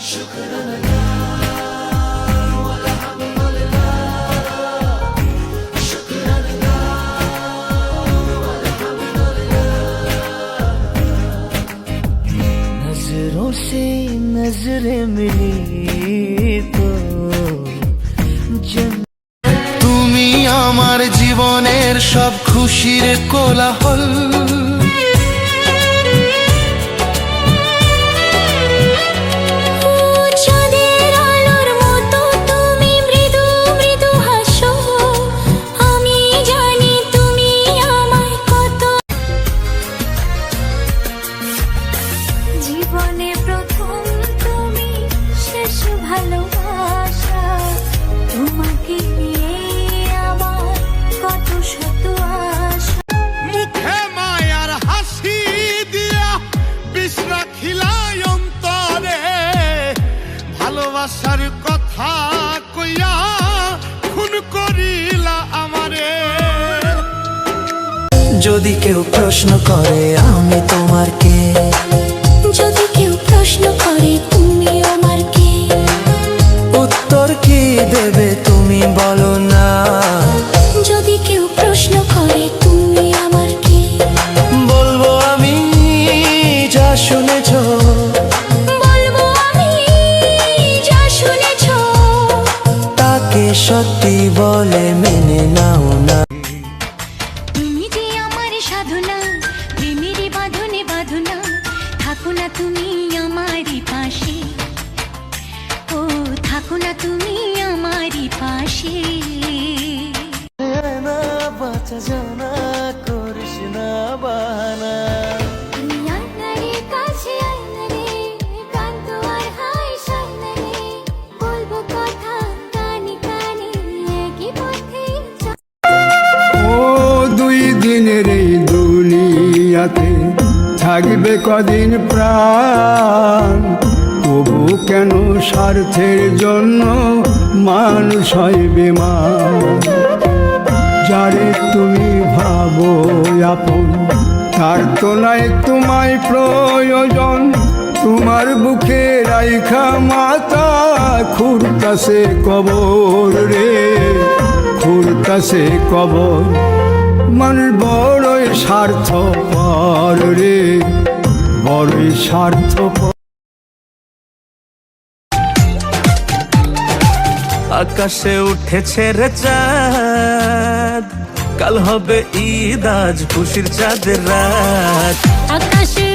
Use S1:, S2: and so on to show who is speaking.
S1: नजरों से नजरें मिली तो
S2: তুমি আমার জীবনের সব খুশির কোলাহল,
S3: জীবনে প্রথম তুমি, শেষ ভালোবাসা, তোমাকে নিয়ে আমার কত শত আশা।
S2: মুখে মায়ার হাসি দিয়া বিষ রাখিলাই অন্তরে, ভালোবাসার কথা কইয়া খুন করিলা আমারে।
S1: যদি কেউ প্রশ্ন করে আমি তোমার কে,
S3: যদি কেউ প্রশ্ন করে তুমি আমার কে,
S1: উত্তর কি দেবে তুমি বলো না।
S3: যদি কেউ প্রশ্ন করে তুমি আমার কে,
S1: বলবো আমি যা শুনেছ,
S3: বলবো আমি যা শুনেছ,
S1: তাকে সত্যি বলে মেনে নাও না।
S3: তুমি যে আমার সাধনা, প্রেমের বাঁধনে বাঁধনা, থাকো না তুমি আমারই পাশে, ও থাকো না তুমি আমারই পাশে।
S1: না বাঁচা জানা করিস না বাহানা,
S3: তুই আয়নারে কাছে আয়নারে, কান্ত আর হাই সামনে, বলবো কথা কানে কানে, একই পথে
S4: ও দুই দিনের এই দুনিয়াতে থাকবে কদিন প্রাণ, তবু কেন স্বার্থের জন্য মানুষ হয় বেমান। যারে তুমি ভাবো আপন, তার তো নাই তোমায় প্রয়োজন, তোমার বুকে রাইখা মাতা খুঁড়তাছে কবর রে, খুঁড়তাছে কবর। মানুষ বড়ই স্বার্থপর রে, বড়ই স্বার্থপর।
S1: আকাশে উঠেছে রে চাঁদ, কাল হবে ঈদ, আজ খুশির চাঁদের রাত।
S3: আকাশে